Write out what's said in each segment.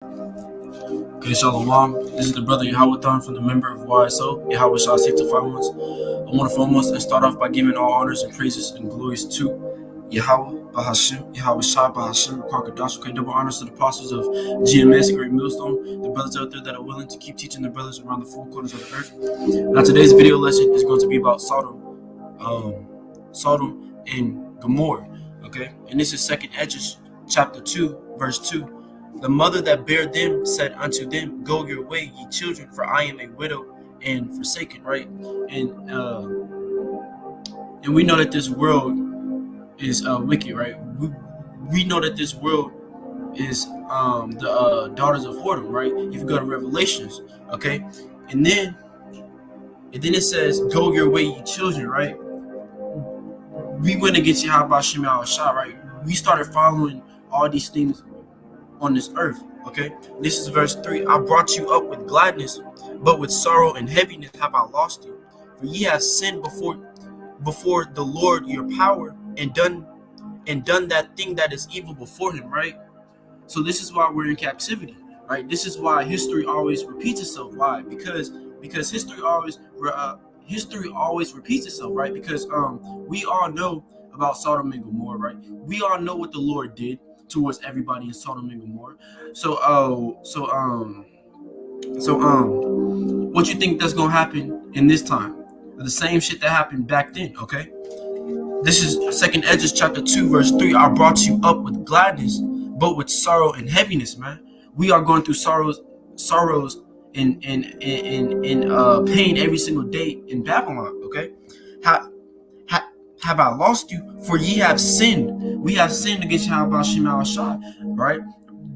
Okay, Shalom. This is the brother Yahweh from the member of YSO, Yahweh Shah Safety Followers. I want to foremost and start off by giving all honors and praises and glories to Yahweh Bahashim, Yahweh Shah Bahashim, Kwakadash. Okay, double honors to the apostles of GMS, Great Millstone, the brothers out there that are willing to keep teaching the brothers around the four corners of the earth. Now, today's video lesson is going to be about Sodom and Gomorrah. Okay, and this is 2nd Esdras chapter 2, verse 2. The mother that bare them said unto them, Go your way, ye children, for I am a widow and forsaken. Right, and we know that this world is wicked. Right, we know that this world is the daughters of whoredom. Right, if you go to Revelations, okay, and then it says, Go your way, ye children. Right, we went against Yahweh Shema Shah. Right, we started following all these things on this earth. Okay, this is verse 3. I brought you up with gladness, but with sorrow and heaviness have I lost you. For ye have sinned before the Lord your power, and done that thing that is evil before him. Right, so this is why we're in captivity. Right, this is why history always repeats itself. Why? Because history always repeats itself. Right, because we all know about Sodom and Gomorrah. Right, we all know what the Lord did towards everybody in Sodom and Gomorrah. What you think that's gonna happen in this time? The same shit that happened back then. Okay, this is 2nd Esdras chapter 2, verse 3. I brought you up with gladness, but with sorrow and heaviness. Man, we are going through sorrows and pain every single day in Babylon. Okay, have I lost you? For ye have sinned. We have sinned against Yahweh Shema Shah. Right?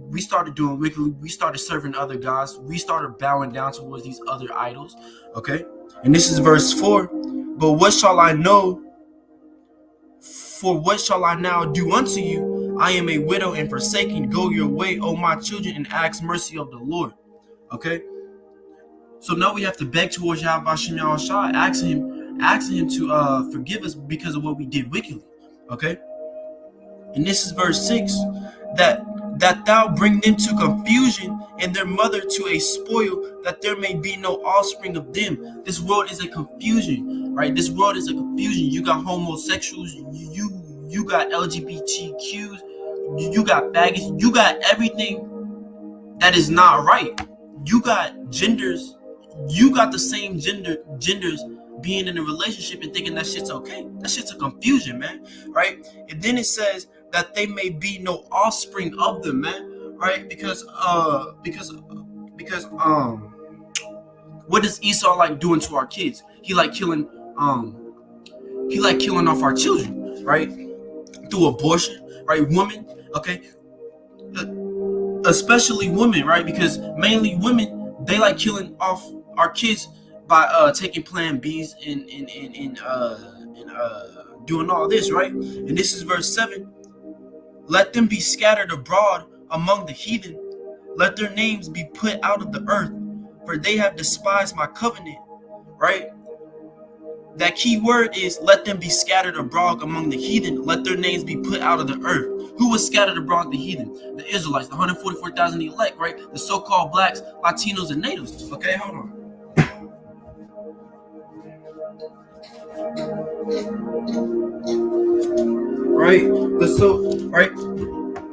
We started doing wickedly. We started serving other gods. We started bowing down towards these other idols. Okay? And this is verse 4. But what shall I know? For what shall I now do unto you? I am a widow and forsaken. Go your way, O my children, and ask mercy of the Lord. Okay? So now we have to beg towards Yahweh Shema Shah, asking him to forgive us because of what we did wickedly. Okay, and this is verse 6, that thou bring them to confusion and their mother to a spoil, that there may be no offspring of them. This world is a confusion. Right, this world is a confusion. You got homosexuals, you got LGBTQs, you got faggots, you got everything that is not right. You got genders, you got the same genders being in a relationship and thinking that shit's okay. That shit's a confusion, man. Right? And then it says that they may be no offspring of them, man. Right? Because what does Esau like doing to our kids? He like killing off our children, right? Through abortion, right? Women, okay? Especially women, right? Because mainly women, they like killing off our kids by taking Plan Bs and doing all this, right? And this is verse 7. Let them be scattered abroad among the heathen. Let their names be put out of the earth, for they have despised my covenant. Right? That key word is let them be scattered abroad among the heathen. Let their names be put out of the earth. Who was scattered abroad the heathen? The Israelites, the 144,000 elect, right? The so-called blacks, Latinos, and natives. Okay, hold on. Right, right,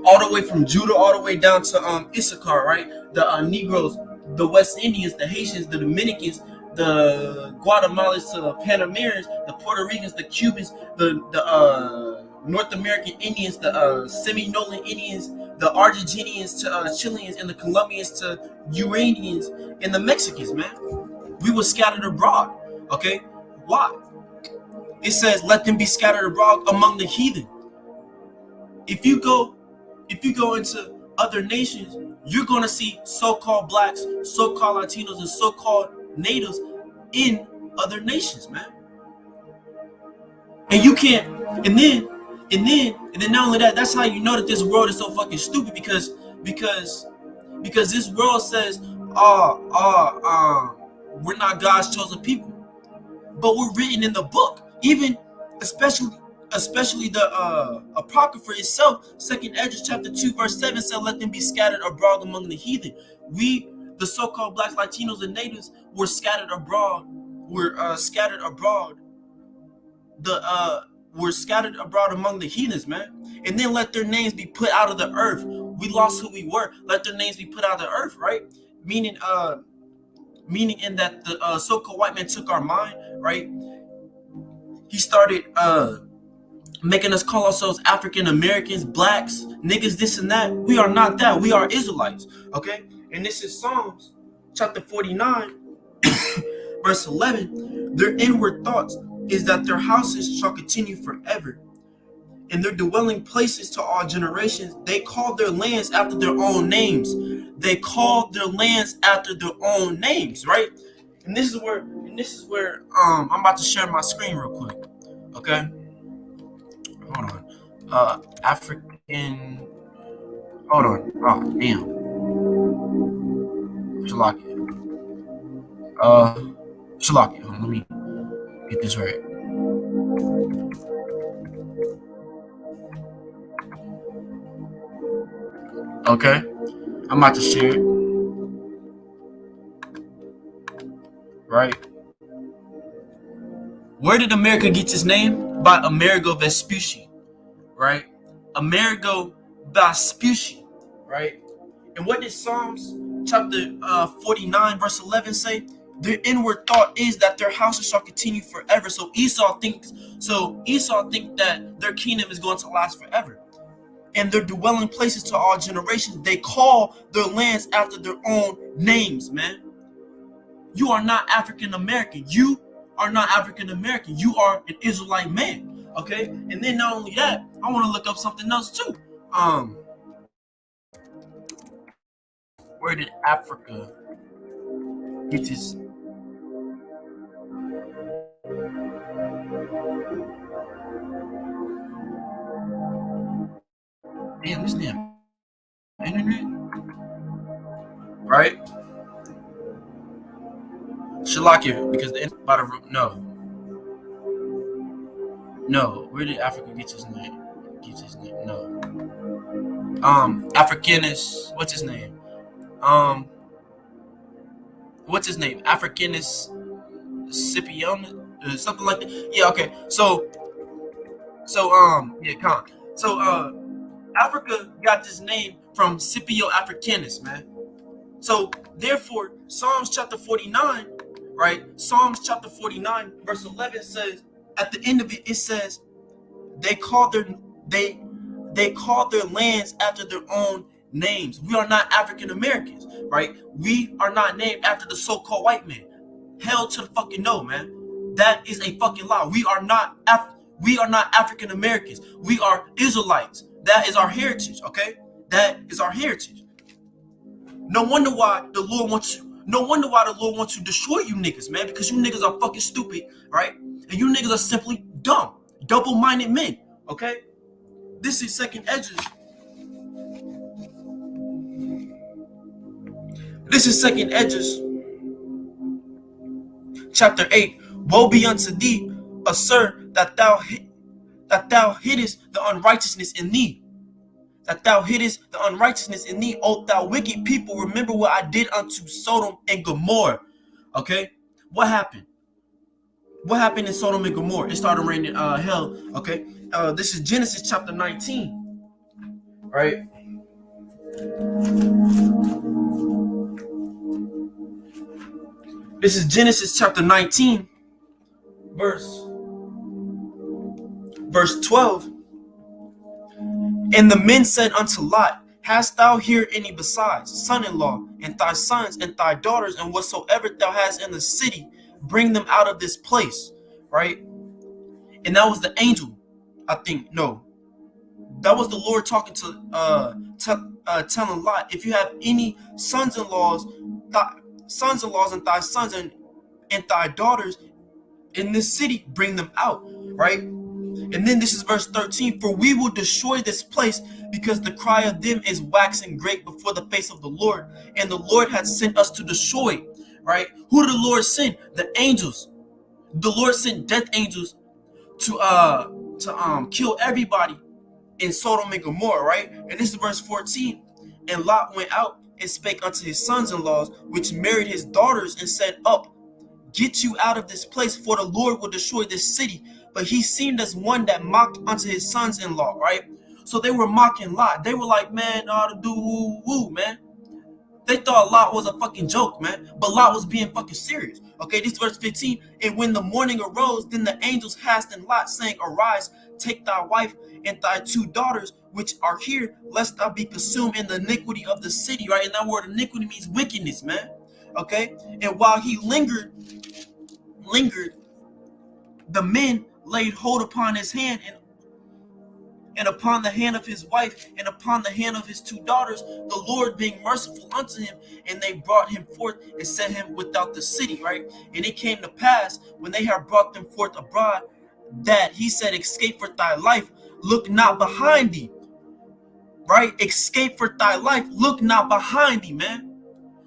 all the way from Judah, all the way down to Issachar, right? The Negroes, the West Indians, the Haitians, the Dominicans, the Guatemalans to the Panamericans, the Puerto Ricans, the Cubans, the North American Indians, the Seminolan Indians, the Argentinians to Chileans, and the Colombians to Uranians, and the Mexicans, man. We were scattered abroad. Okay, why? It says, let them be scattered abroad among the heathen. If you go into other nations, you're going to see so-called blacks, so-called Latinos, and so-called natives in other nations, man. And you can't, and then not only that, that's how you know that this world is so fucking stupid, because this world says, we're not God's chosen people. But we're written in the book, even especially especially the apocrypha itself, second Esdras chapter 2 verse 7 said, let them be scattered abroad among the heathen. We, the so-called blacks, Latinos, and natives, were scattered abroad. Scattered abroad. Were scattered abroad among the heathens, man. And then let their names be put out of the earth. We lost who we were. Let their names be put out of the earth, right? Meaning in that the so-called white man took our mind, right? He started making us call ourselves African Americans, blacks, niggas, this and that. We are not that. We are Israelites, okay? And this is Psalms chapter 49, verse 11. Their inward thoughts is that their houses shall continue forever, and their dwelling places to all generations. They call their lands after their own names. They call their lands after their own names, right? And this is where I'm about to share my screen real quick. Okay? Hold on. African. Hold on. Oh, damn. Shalaki. Shalaki. Hold on, let me get this right. Okay? I'm about to share it. Right? Where did America get its name? By Amerigo Vespucci. Right? Amerigo Vespucci. Right? And what did Psalms chapter 49 verse 11 say? Their inward thought is that their houses shall continue forever. So Esau thinks that their kingdom is going to last forever. And their dwelling places to all generations. They call their lands after their own names, man. You are not African American. You are not African American. You are an Israelite man. Okay? And then not only that, I want to look up something else too. Where did Africa get its damn this damn internet? Right? Shalakia, because the no. Where did Africa get his name? No. Africanus. What's his name? Africanus Scipionis, something like that. Yeah. Okay. So yeah, come. So Africa got this name from Scipio Africanus, man. So therefore, Psalms chapter 49, right? Psalms chapter 49, verse 11 says, at the end of it, it says, they call their lands after their own names. We are not African Americans, right? We are not named after the so-called white man. Hell to the fucking no, man. That is a fucking lie. We are not African Americans. We are Israelites. That is our heritage, okay? That is our heritage. No wonder why the Lord wants to destroy you niggas, man, because you niggas are fucking stupid, right? And you niggas are simply dumb, double-minded men, okay? This is second Esdras. This is second Esdras, chapter 8. Woe be unto thee, assert that thou hiddest the unrighteousness in thee. That thou hiddest the unrighteousness in thee, O thou wicked people. Remember what I did unto Sodom and Gomorrah. Okay? What happened? What happened in Sodom and Gomorrah? It started raining hell. Okay? This is Genesis chapter 19. Right? This is Genesis chapter 19, verse 12. And the men said unto Lot, hast thou here any besides, son-in-law, and thy sons, and thy daughters, and whatsoever thou hast in the city, bring them out of this place, right? And that was the angel, I think. No, that was the Lord talking telling Lot, if you have any sons-in-laws and thy sons and thy daughters in this city, bring them out, right? And then this is verse 13. For we will destroy this place, because the cry of them is waxing great before the face of the Lord. And the Lord had sent us to destroy, right? Who did the Lord send? The angels. The Lord sent death angels to to kill everybody in Sodom and Gomorrah, right? And this is verse 14. And Lot went out and spake unto his sons-in-laws, which married his daughters, and said, Up, get you out of this place, for the Lord will destroy this city. But he seemed as one that mocked unto his sons-in-law, right? So they were mocking Lot. They were like, man, all to do woo woo, man. They thought Lot was a fucking joke, man. But Lot was being fucking serious. Okay, this is verse 15. And when the morning arose, then the angels hastened Lot, saying, Arise, take thy wife and thy 2 daughters, which are here, lest thou be consumed in the iniquity of the city, right? And that word iniquity means wickedness, man. Okay? And while he lingered, the men laid hold upon his hand and upon the hand of his wife, and upon the hand of his 2 daughters, the Lord being merciful unto him, and they brought him forth and set him without the city, right? And it came to pass, when they had brought them forth abroad, that he said, Escape for thy life, look not behind thee, right? Escape for thy life, look not behind thee, man.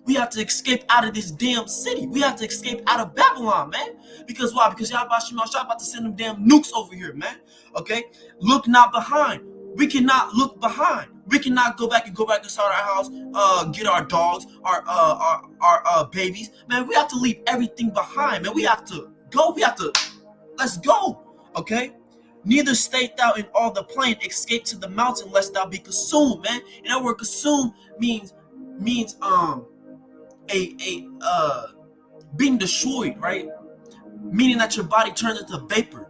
We have to escape out of this damn city. We have to escape out of Babylon, man. Because why? Because y'all about to send them damn nukes over here, man. Okay? Look not behind. We cannot look behind. We cannot go back inside our house, get our dogs, our babies. Man, we have to leave everything behind, man. We have to go. Let's go. Okay? Neither stay thou in all the plain, escape to the mountain, lest thou be consumed, man. And that word consumed means being destroyed, right? Meaning that your body turns into vapor.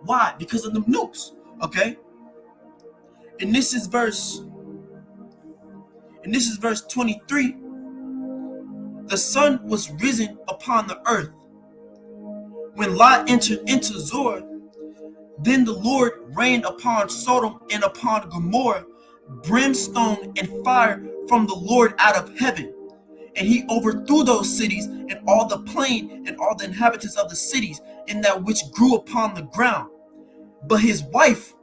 Why? Because of the nukes. Okay. And this is verse 23. The sun was risen upon the earth when Lot entered into Zoar. Then the Lord rained upon Sodom and upon Gomorrah brimstone and fire from the Lord out of heaven. And he overthrew those cities and all the plain and all the inhabitants of the cities and that which grew upon the ground. But his wife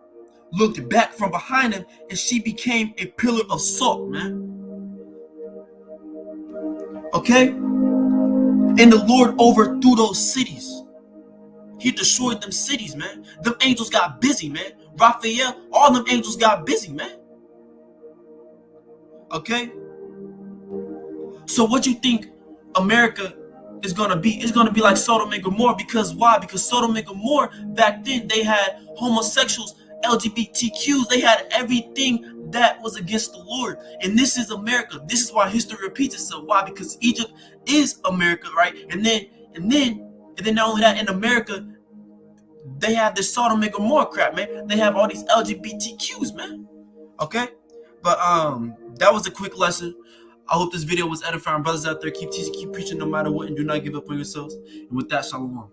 looked back from behind him, and she became a pillar of salt, man. Okay? And the Lord overthrew those cities. He destroyed them cities, man. Them angels got busy, man. Raphael, all them angels got busy, man. Okay? So what you think America is gonna be? It's gonna be like Sodom and Gomorrah. Because why? Because Sodom and Gomorrah, back then, they had homosexuals, LGBTQs, they had everything that was against the Lord. And this is America. This is why history repeats itself. Why? Because Egypt is America, right? And then not only that, in America, they have this Sodom and Gomorrah crap, man. They have all these LGBTQs, man. Okay? But that was a quick lesson. I hope this video was edifying. Brothers out there, keep teaching, keep preaching no matter what, and do not give up on yourselves. And with that, shalom.